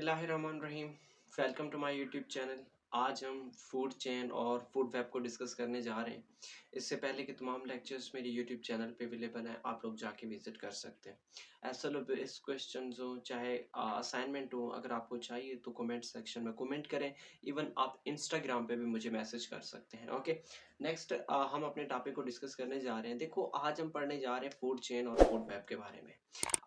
बिस्मिल्लाहिर्रहमानिर्रहीम। Welcome to my YouTube channel. आज हम फूड चेन और फूड वेब को डिस्कस करने जा रहे हैं। इससे पहले कि तमाम लेक्चर्स मेरे यूट्यूब चैनल पे अवेलेबल हैं, आप लोग जाके विजिट कर सकते हैं। ऐसा लो बेस क्वेश्चन हो चाहे असाइनमेंट हो, अगर आपको चाहिए तो कमेंट सेक्शन में कमेंट करें। इवन आप इंस्टाग्राम पे भी मुझे मैसेज कर सकते हैं। ओके, नेक्स्ट हम अपने टॉपिक को डिस्कस करने जा रहे हैं। देखो, आज हम पढ़ने जा रहे हैं फूड चेन और फूड वेब के बारे में।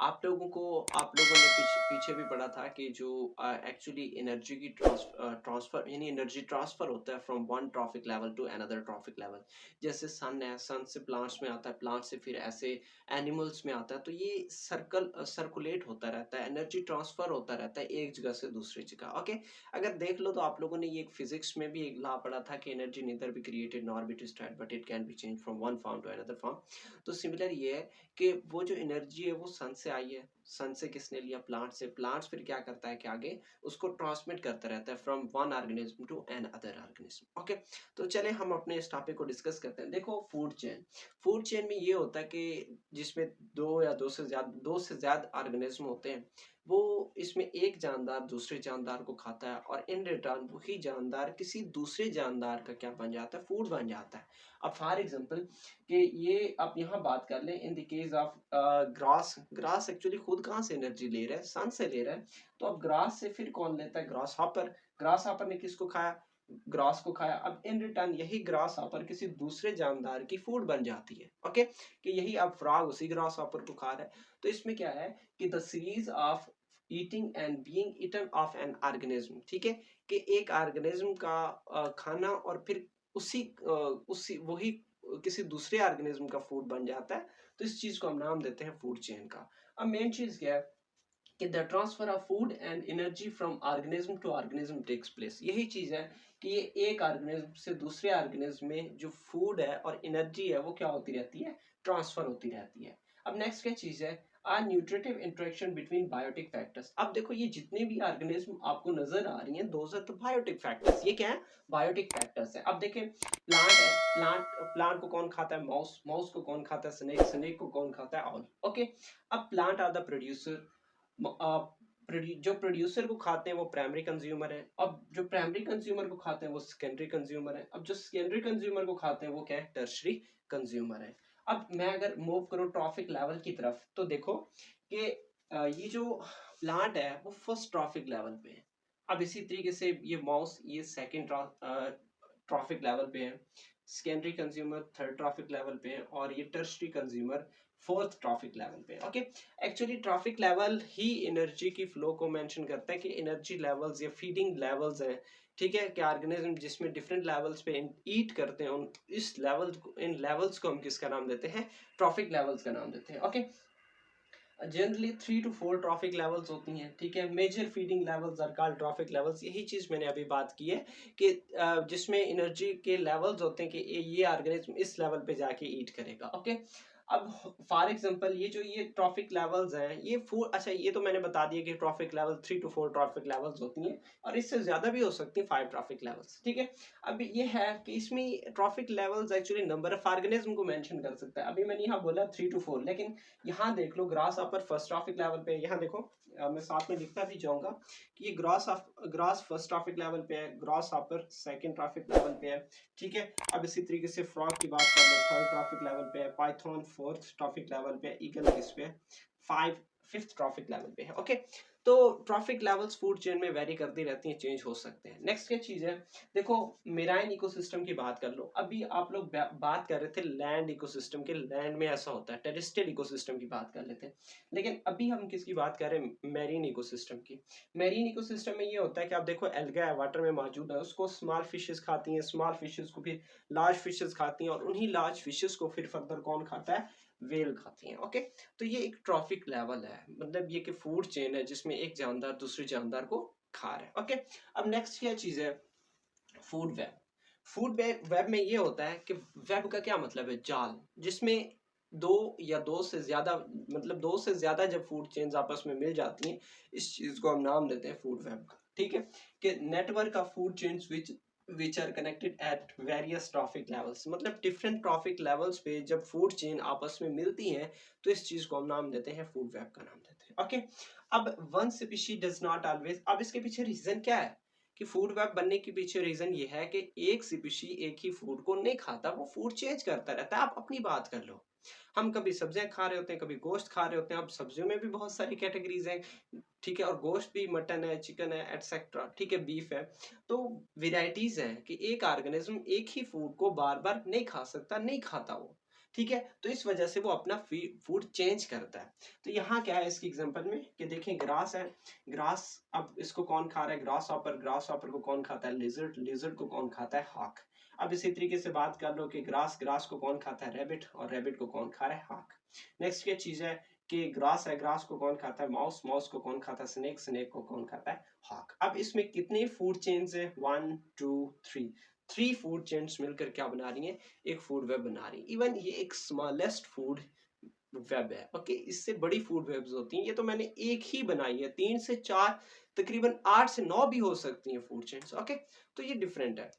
आप लोगों ने पीछे भी पढ़ा था कि जो एक्चुअली एनर्जी की ट्रांसफर यानी एनर्जी ट्रांसफर होता है from one trophic level to another trophic level. जैसे सन है, सन से प्लांट्स में आता है, प्लांट से फिर ऐसे एनिमल्स में आता है। तो ये सर्कुलेट होता रहता है, एनर्जी ट्रांसफर होता रहता है एक जगह से दूसरी जगह। ओके, अगर देख लो तो आप लोगों ने ये फिजिक्स में भी एक लॉ पढ़ा था कि energy neither be created nor be destroyed but it can be change from one form to another form. तो सिमिलर ये है कि वो जो एनर्जी है वो सन से आई है, सन से किसने लिया? प्लांट से। प्लांट्स फिर क्या करता है कि आगे उसको ट्रांसमिट करता रहता है from one organism to another organism. Okay, तो चले हम अपने इस टॉपिक को डिस्कस करते हैं। देखो, फूड चेन में ये होता है कि जिसमें दो से ज्यादा ऑर्गेनिज्म होते हैं। वो इसमें एक जानदार दूसरे जानदार को खाता है और इन रिटर्न वही जानदार किसी दूसरे जानदार का क्या बन जाता है? फूड बन जाता है। अब फॉर एग्जांपल कि ये आप यहाँ बात कर लें, in the case of grass. Grass actually खुद कहाँ से एनर्जी ले रहा है? सन से ले रहा है। तो अब ग्रास से फिर कौन लेता है? Grass hopper. ग्रास हॉपर ने किसको खाया? ग्रास को खाया। अब इन रिटर्न यही ग्रास हॉपर किसी दूसरे जानदार की फूड बन जाती है। ओके, कि यही अब फ्रॉग उसी ग्रास हॉपर को खा रहा है। तो इसमें क्या है कि the series of eating and being eaten of an organism, ठीक है, कि एक ऑर्गेनिज्म का खाना और फिर उसी वही किसी दूसरे ऑर्गेनिज्म का फूड बन जाता है। तो इस चीज को हम नाम देते हैं फूड चेन का। अब मेन चीज क्या है कि the transfer of food and energy from organism to organism takes place. यही चीज है कि ये एक ऑर्गेनिज्म से दूसरे ऑर्गेनिज्म में जो फूड है और एनर्जी है वो क्या होती रहती है? ट्रांसफर होती रहती है। अब नेक्स्ट क्या चीज है? Are nutritive interaction between biotic factors. अब देखो, ये जितने भी ऑर्गेनिज्म आपको नजर आ रही हैं, those are the biotic factors. ये क्या है? बायोटिक फैक्टर्स है। अब देखें, प्लांट है, प्लांट को कौन खाता है? माउस। माउस को कौन खाता है? स्नेक। स्नेक को कौन खाता है? ऑल। ओके, अब प्लांट आर द प्रोड्यूसर। जो प्रोड्यूसर को खाते हैं वो प्राइमरी कंज्यूमर है। अब जो प्राइमरी कंज्यूमर को खाते हैं वो सेकेंडरी कंज्यूमर है। अब जो सेकेंडरी कंज्यूमर को खाते हैं वो क्या है? टर्शरी कंज्यूमर है। अब मैं अगर मूव करूं ट्रॉफिक लेवल की तरफ तो देखो कि ये जो प्लांट है वो फर्स्ट ट्रॉफिक लेवल पे है। अब इसी तरीके से ये माउस, ये सेकेंड ट्रॉफिक लेवल पे है। Secondary consumer third trophic level पे है और ये tertiary consumer fourth traffic level पे। ओके, एक्चुअली ट्रॉफिक लेवल ही एनर्जी की फ्लो को मेंशन करता है कि एनर्जी लेवल्स या फीडिंग लेवल्स हैं, ठीक है, कि ऑर्गेनिज्म जिसमें डिफरेंट लेवल्स पे ईट करते हैं, उन इन लेवल्स को हम किसका नाम देते हैं? ट्रॉफिक लेवल्स का नाम देते हैं। Okay, generally 3 to 4 trophic levels होती हैं, ठीक है। Major feeding levels are called trophic levels. यही चीज मैंने अभी बात की है कि जिसमें एनर्जी के लेवल्स होते हैं कि ये ऑर्गेनिज्म इस लेवल पे जाके ईट करेगा। ओके, अब फॉर एग्जांपल ये ट्रॉफिक लेवल्स हैं, ये फोर, अच्छा ये तो मैंने बता दिया कि trophic level 3 to 4 trophic levels होती हैं और इससे ज्यादा भी हो सकती है 5 ट्रॉफिक लेवल्स, ठीक है। अब ये है कि इसमें trophic levels actually number of organism को मेंशन कर सकता है। अभी मैंने यहाँ बोला 3 to 4, लेकिन यहाँ देख लो grasshopper first trophic level पे है। यहाँ देखो, मैं साथ में लिखता भी जाऊंगा कि ये ग्रास फर्स्ट ट्रॉफिक लेवल पे है, grass hopper second trophic level पे है, ठीक है। अब इसी तरीके से फ्रॉग की बात कर लो, थर्ड ट्रॉफिक लेवल पे है, पाइथन फोर्थ ट्रॉफिक लेवल पे है, ईगल किस पे है? फिफ्थ ट्रॉफिक लेवल पे है। ओके, तो ट्रॉफिक लेवल्स फूड चेन में वेरी करती रहती हैं, चेंज हो सकते हैं। नेक्स्ट क्या चीज है? देखो, मेराइन इकोसिस्टम की बात कर लो। अभी आप लोग बात कर रहे थे लैंड इकोसिस्टम के, लैंड में ऐसा होता है। टेरेस्ट्रियल इकोसिस्टम की बात कर लेते हैं, लेकिन अभी हम किसकी बात कर रहे हैं? मैरीन इकोसिस्टम की। मैरीन इकोसिस्टम में ये होता है कि आप देखो, एल्गा है, वाटर में मौजूद है, उसको स्मॉल फिशेस खाती हैं, स्मॉल फिशेस को फिर लार्ज फिशेस खाती हैं और उन्हीं लार्ज फिशेस को फिर फर्दर कौन खाता है? वेल खाती हैं। ओके, तो ये एक ट्रॉफिक लेवल है, मतलब ये कि फूड चेन है जिसमें एक जानदार दूसरे जानदार को खा रहा है। ओके, अब नेक्स्ट क्या चीज है? Food web. वेब में ये होता है कि वेब का क्या मतलब है? जाल, जिसमें दो से ज्यादा, मतलब दो से ज्यादा जब फूड चेन्स आपस में मिल जाती हैं, इस चीज को हम नाम देते हैं फूड वेब का, ठीक है। कि network of food chains which are connected at various trophic levels, मतलब डिफरेंट ट्रॉफिक लेवल्स पे जब फूड चेन आपस में मिलती हैं तो इस चीज को हम नाम देते हैं, फूड वेब का नाम देते हैं। ओके, अब one species does not always, अब इसके पीछे रीजन क्या है कि फूड वेब बनने के पीछे रीजन ये है कि एक स्पीशी एक ही फूड को नहीं खाता, वो फूड चेंज करता रहता है। आप अपनी बात कर लो, हम कभी सब्जियां खा रहे होते हैं, कभी गोश्त खा रहे होते हैं। अब सब्जियों में भी बहुत सारी कैटेगरीज हैं, ठीक है, और गोश्त भी मटन है, चिकन है, एटसेट्रा, ठीक है, बीफ है। तो वेराइटीज हैं कि एक ऑर्गेनिज्म एक ही फूड को बार बार नहीं खा सकता, नहीं खाता वो, ठीक है। तो इस वजह से वो अपना फूड चेंज करता है। तो यहाँ क्या है इसकी एग्जांपल में कि देखें, ग्रास है, ग्रास, अब इसको कौन खा रहा है, ग्रास हॉपर, ग्रास हॉपर को कौन खाता है, लिजर्ड, लिजर्ड को कौन खाता है, हॉक। अब इसी तरीके से बात कर लो कि ग्रास, ग्रास को कौन खाता है, रैबिट, और रैबिट को कौन खा रहा है, हॉक। नेक्स्ट क्या चीज है कि ग्रास है, ग्रास को कौन खाता है, माउस, माउस को कौन खाता है, स्नेक, स्नेक को कौन खाता है, हॉक। अब इसमें कितने फूड चेन्स है, 1 2 3, 3 फूड चेन्स मिलकर क्या बना रही है, एक फूड वेब बना रही है। इवन ये एक स्मॉलेस्ट फूड वेब है। ओके, इससे बड़ी फूड वेब्स होती हैं, ये तो मैंने एक ही बनाई है, 3 से 4, तकरीबन 8 से 9 भी हो सकती हैं फूड चेन्स। ओके, तो ये डिफरेंट है।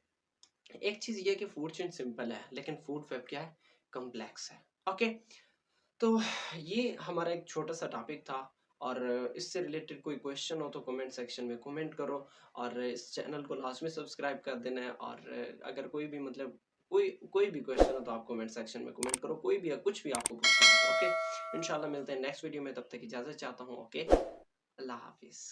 एक चीज ये कि फूड चेन सिंपल है, लेकिन फूड वेब क्या है, कॉम्प्लेक्स है। ओके, तो ये हमारा एक छोटा सा टॉपिक था, और इससे रिलेटेड कोई क्वेश्चन हो तो कमेंट सेक्शन में कमेंट करो, और इस चैनल को लास्ट में सब्सक्राइब कर देना है। और अगर कोई भी मतलब कोई भी क्वेश्चन हो तो आप कमेंट सेक्शन में कमेंट करो, कोई भी कुछ भी आपको पूछना हो तो। ओके, इंशाल्लाह मिलते हैं नेक्स्ट वीडियो में, तब तक इजाजत चाहता हूँ। ओके, अल्लाह हाफिज।